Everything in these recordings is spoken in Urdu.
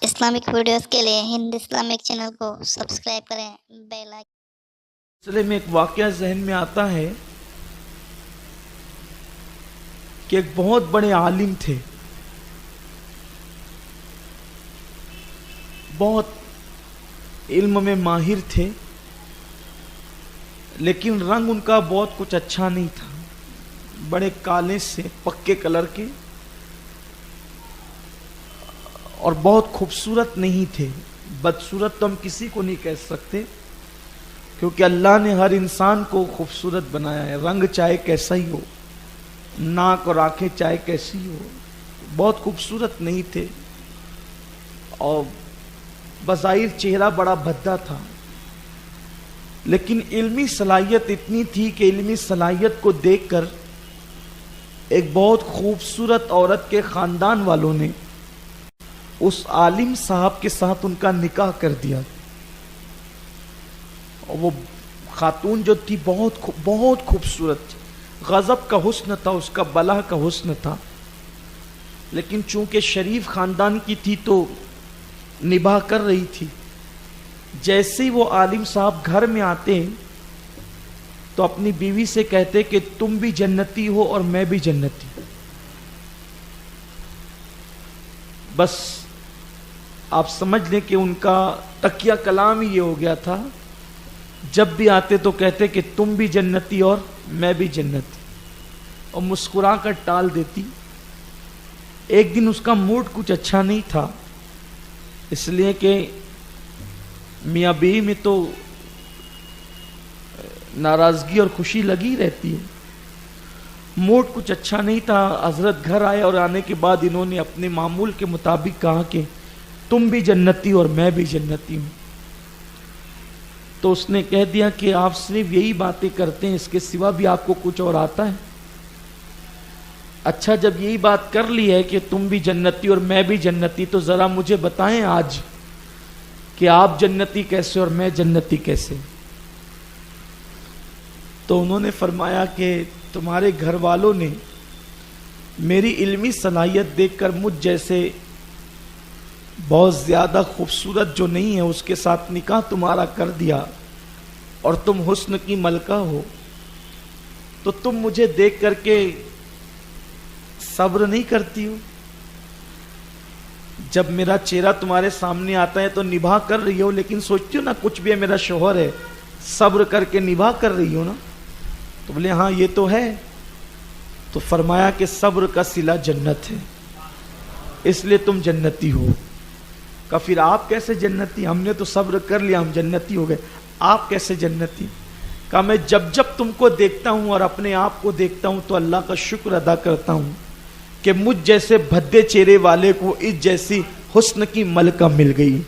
اسلامک ویڈیوز کے لیے ہند اسلامک چینل کو سبسکرائب کریں، بیل آئیکن۔ سلسلے میں ایک واقعہ ذہن میں آتا ہے کہ ایک بہت بڑے عالم تھے، بہت علم میں ماہر تھے، لیکن رنگ ان کا بہت کچھ اچھا نہیں تھا، بڑے کالے سے پکے کلر کے، اور بہت خوبصورت نہیں تھے۔ بدصورت تو ہم کسی کو نہیں کہہ سکتے، کیونکہ اللہ نے ہر انسان کو خوبصورت بنایا ہے، رنگ چاہے کیسا ہی ہو، ناک اور آنکھیں چاہے کیسی ہو، بہت خوبصورت نہیں تھے، اور بظاہر چہرہ بڑا بھدا تھا، لیکن علمی صلاحیت اتنی تھی کہ علمی صلاحیت کو دیکھ کر ایک بہت خوبصورت عورت کے خاندان والوں نے اس عالم صاحب کے ساتھ ان کا نکاح کر دیا، اور وہ خاتون جو تھی بہت خوبصورت تھی، غضب کا حسن تھا، اس کا بلا کا حسن تھا، لیکن چونکہ شریف خاندان کی تھی تو نباہ کر رہی تھی۔ جیسے ہی وہ عالم صاحب گھر میں آتے تو اپنی بیوی سے کہتے کہ تم بھی جنتی ہو اور میں بھی جنتی ہوں۔ بس آپ سمجھ لیں کہ ان کا تکیہ کلام ہی یہ ہو گیا تھا، جب بھی آتے تو کہتے کہ تم بھی جنتی اور میں بھی جنتی، اور مسکرا کر ٹال دیتی۔ ایک دن اس کا موڈ کچھ اچھا نہیں تھا، اس لیے کہ میاں بیوی میں تو ناراضگی اور خوشی لگی رہتی ہے۔ موڈ کچھ اچھا نہیں تھا، حضرت گھر آئے، اور آنے کے بعد انہوں نے اپنے معمول کے مطابق کہا کہ تم بھی جنتی اور میں بھی جنتی ہوں۔ تو اس نے کہہ دیا کہ آپ صرف یہی باتیں کرتے ہیں، اس کے سوا بھی آپ کو کچھ اور آتا ہے؟ اچھا، جب یہی بات کر لی ہے کہ تم بھی جنتی اور میں بھی جنتی، تو ذرا مجھے بتائیں آج کہ آپ جنتی کیسے اور میں جنتی کیسے؟ تو انہوں نے فرمایا کہ تمہارے گھر والوں نے میری علمی صلاحیت دیکھ کر مجھ جیسے بہت زیادہ خوبصورت جو نہیں ہے اس کے ساتھ نکاح تمہارا کر دیا، اور تم حسن کی ملکہ ہو، تو تم مجھے دیکھ کر کے صبر نہیں کرتی ہو؟ جب میرا چہرہ تمہارے سامنے آتا ہے تو نباہ کر رہی ہو، لیکن سوچتی ہو نا کچھ بھی ہے میرا شوہر ہے، صبر کر کے نباہ کر رہی ہو نا؟ تو بولے ہاں یہ تو ہے۔ تو فرمایا کہ صبر کا صلہ جنت ہے، اس لیے تم جنتی ہو۔ کہا پھر آپ کیسے جنتی؟ ہم نے تو صبر کر لیا، ہم جنتی ہو گئے، آپ کیسے جنتی؟ کہا میں جب جب تم کو دیکھتا ہوں اور اپنے آپ کو دیکھتا ہوں تو اللہ کا شکر ادا کرتا ہوں کہ مجھ جیسے بھدے چہرے والے کو اس جیسی حسن کی ملکہ مل گئی۔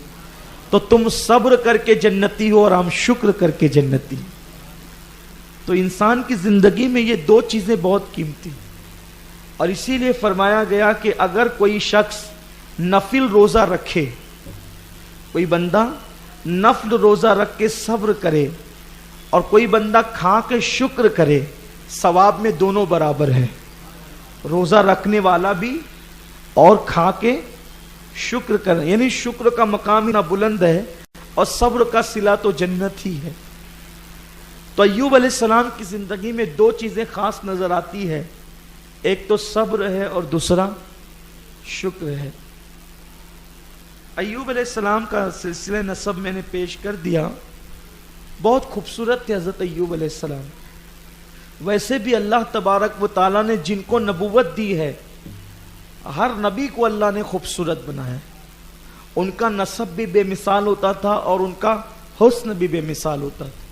تو تم صبر کر کے جنتی ہو اور ہم شکر کر کے جنتی۔ تو انسان کی زندگی میں یہ دو چیزیں بہت قیمتی، اور اسی لیے فرمایا گیا کہ اگر کوئی شخص نفل روزہ رکھے، کوئی بندہ نفل روزہ رکھ کے صبر کرے، اور کوئی بندہ کھا کے شکر کرے، ثواب میں دونوں برابر ہے، روزہ رکھنے والا بھی اور کھا کے شکر کرے، یعنی شکر کا مقام اتنا بلند ہے، اور صبر کا صلہ تو جنت ہی ہے۔ تو ایوب علیہ السلام کی زندگی میں دو چیزیں خاص نظر آتی ہے، ایک تو صبر ہے اور دوسرا شکر ہے۔ ایوب علیہ السلام کا سلسلہ نسب میں نے پیش کر دیا، بہت خوبصورت تھے حضرت ایوب علیہ السلام۔ ویسے بھی اللہ تبارک و تعالیٰ نے جن کو نبوت دی ہے، ہر نبی کو اللہ نے خوبصورت بنایا، ان کا نسب بھی بے مثال ہوتا تھا اور ان کا حسن بھی بے مثال ہوتا تھا،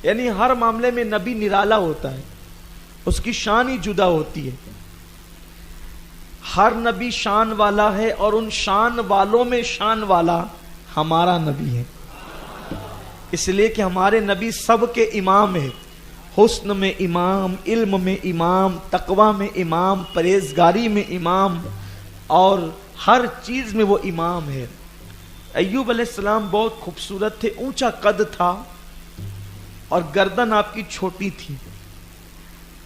یعنی ہر معاملے میں نبی نرالا ہوتا ہے، اس کی شان ہی جدا ہوتی ہے۔ ہر نبی شان والا ہے، اور ان شان والوں میں شان والا ہمارا نبی ہے، اس لیے کہ ہمارے نبی سب کے امام ہیں، حسن میں امام، علم میں امام، تقوی میں امام، پرہیزگاری میں امام، اور ہر چیز میں وہ امام ہے۔ ایوب علیہ السلام بہت خوبصورت تھے، اونچا قد تھا اور گردن آپ کی چھوٹی تھی۔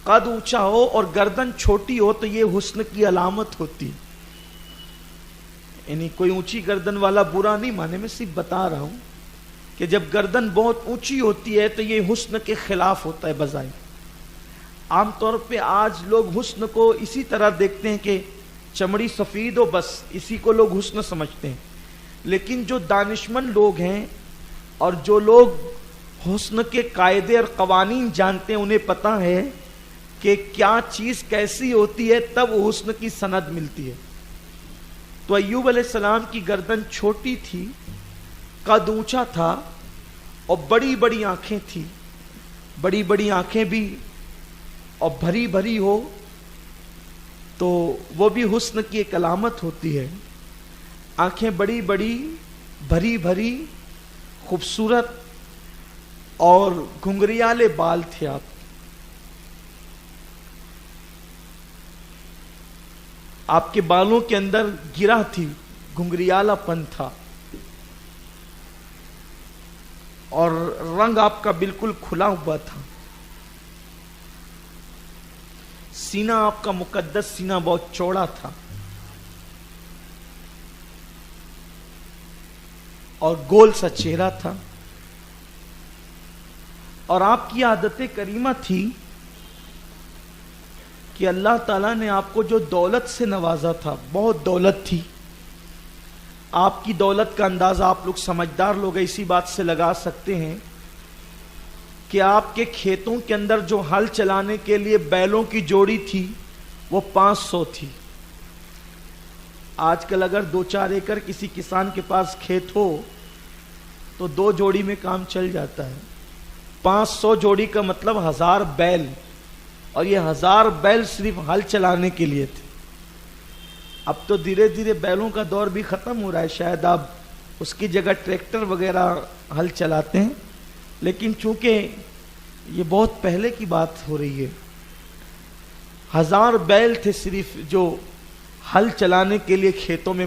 قد اونچا ہو اور گردن چھوٹی ہو تو یہ حسن کی علامت ہوتی، یعنی کوئی اونچی گردن والا برا نہیں مانے، میں صرف بتا رہا ہوں کہ جب گردن بہت اونچی ہوتی ہے تو یہ حسن کے خلاف ہوتا ہے بظاہر. عام طور پہ آج لوگ حسن کو اسی طرح دیکھتے ہیں کہ چمڑی سفید ہو بس اسی کو لوگ حسن سمجھتے ہیں. لیکن جو دانشمند لوگ ہیں اور جو لوگ حسن کے قاعدے اور قوانین جانتے ہیں، انہیں پتہ ہے کہ کیا چیز کیسی ہوتی ہے تب حسن کی سند ملتی ہے. تو ایوب علیہ السلام کی گردن چھوٹی تھی، قد اونچا تھا اور بڑی بڑی آنکھیں تھی. بڑی بڑی آنکھیں بھی اور بھری بھری ہو تو وہ بھی حسن کی ایک علامت ہوتی ہے. آنکھیں بڑی بڑی، بھری بھری، خوبصورت اور گھنگریالے بال تھے. آپ کے بالوں کے اندر گرہ تھی، گھنگریالہ پن تھا، اور رنگ آپ کا بالکل کھلا ہوا تھا. سینہ آپ کا مقدس سینہ بہت چوڑا تھا اور گول سا چہرہ تھا. اور آپ کی عادت کریمہ تھی کہ اللہ تعالیٰ نے آپ کو جو دولت سے نوازا تھا، بہت دولت تھی. آپ کی دولت کا اندازہ آپ لوگ سمجھدار لوگ اسی بات سے لگا سکتے ہیں کہ آپ کے کھیتوں کے اندر جو ہل چلانے کے لیے بیلوں کی جوڑی تھی وہ 500 تھی. آج کل اگر 2-4 ایکڑ کسی کسان کے پاس کھیت ہو تو 2 جوڑی میں کام چل جاتا ہے. 500 جوڑی کا مطلب 1000 بیل، اور یہ 1000 بیل صرف ہل چلانے کے لیے تھے. اب تو دھیرے دھیرے بیلوں کا دور بھی ختم ہو رہا ہے، شاید اب اس کی جگہ ٹریکٹر وغیرہ ہل چلاتے ہیں. لیکن چونکہ یہ بہت پہلے کی بات ہو رہی ہے، 1000 بیل تھے صرف جو ہل چلانے کے لیے کھیتوں میں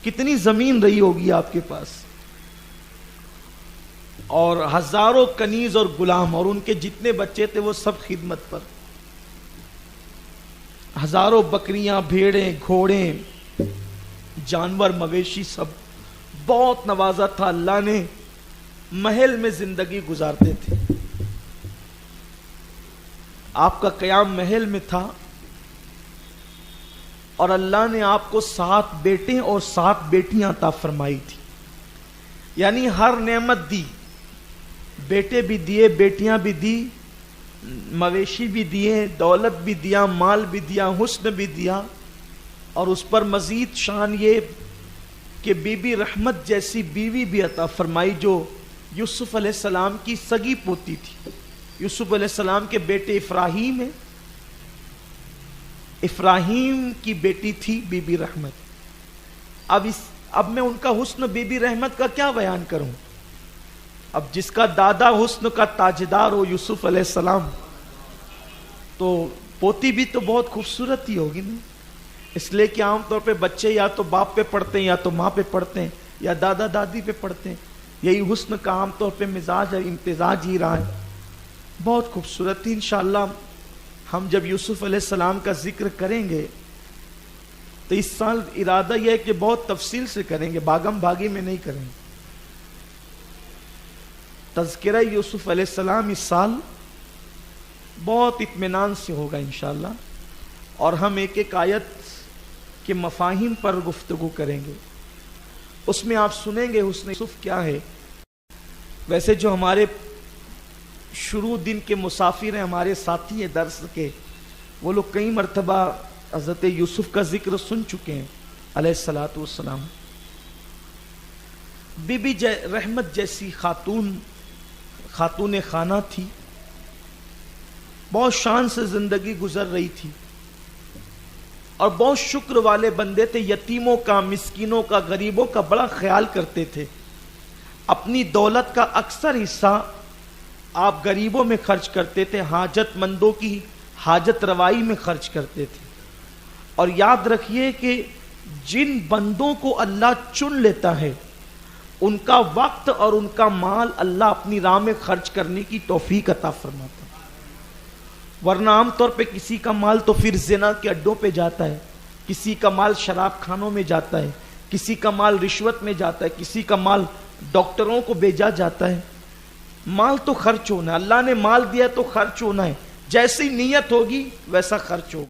کتنی زمین رہی ہوگی آپ کے پاس، اور ہزاروں کنیز اور غلام، اور ان کے جتنے بچے تھے وہ سب خدمت پر. ہزاروں بکریاں، بھیڑیں، گھوڑے، جانور، مویشی، سب بہت نوازا تھا اللہ نے. محل میں زندگی گزارتے تھے. آپ کا قیام محل میں تھا اور اللہ نے آپ کو 7 بیٹے اور 7 بیٹیاں عطا فرمائی تھی. یعنی ہر نعمت دی، بیٹے بھی دیے، بیٹیاں بھی دی، مویشی بھی دیے، دولت بھی دیا، مال بھی دیا، حسن بھی دیا. اور اس پر مزید شان یہ کہ بی بی رحمت جیسی بیوی بھی عطا فرمائی جو یوسف علیہ السلام کی سگی پوتی تھی. یوسف علیہ السلام کے بیٹے افراہیم ہیں، افراہیم کی بیٹی تھی بی بی رحمت. اب میں ان کا حسن بی بی رحمت کا کیا بیان کروں. اب جس کا دادا حسن کا تاجدار ہو یوسف علیہ السلام، تو پوتی بھی تو بہت خوبصورت ہی ہوگی نا. اس لیے کہ عام طور پہ بچے یا تو باپ پہ پڑھتے ہیں، یا تو ماں پہ پڑھتے ہیں، یا دادا دادی پہ پڑھتے ہیں. یہی حسن کا عام طور پہ مزاج اور امتزاج ہی رہا ہے. بہت خوبصورت تھی. انشاءاللہ ہم جب یوسف علیہ السلام کا ذکر کریں گے تو اس سال ارادہ یہ ہے کہ بہت تفصیل سے کریں گے، بھاگم بھاگی میں نہیں کریں گے. تذکرہ یوسف علیہ السلام اس سال بہت اطمینان سے ہوگا انشاءاللہ، اور ہم ایک ایک آیت کے مفاہیم پر گفتگو کریں گے. اس میں آپ سنیں گے حسن یوسف کیا ہے. ویسے جو ہمارے شروع دن کے مسافر ہیں، ہمارے ساتھی ہیں درس کے، وہ لوگ کئی مرتبہ حضرت یوسف کا ذکر سن چکے ہیں علیہ الصلاۃ والسلام. بی بی رحمت جیسی خاتون خانہ تھی، بہت شان سے زندگی گزر رہی تھی، اور بہت شکر والے بندے تھے. یتیموں کا، مسکینوں کا، غریبوں کا بڑا خیال کرتے تھے. اپنی دولت کا اکثر حصہ آپ غریبوں میں خرچ کرتے تھے، حاجت مندوں کی حاجت روائی میں خرچ کرتے تھے. اور یاد رکھیے کہ جن بندوں کو اللہ چن لیتا ہے ان کا وقت اور ان کا مال اللہ اپنی راہ میں خرچ کرنے کی توفیق عطا فرماتا ہے. ورنہ عام طور پہ کسی کا مال تو پھر زنا کے اڈوں پہ جاتا ہے، کسی کا مال شراب خانوں میں جاتا ہے، کسی کا مال رشوت میں جاتا ہے، کسی کا مال ڈاکٹروں کو بھیجا جاتا ہے. مال تو خرچ ہونا ہے، اللہ نے مال دیا تو خرچ ہونا ہے، جیسی نیت ہوگی ویسا خرچ ہوگا.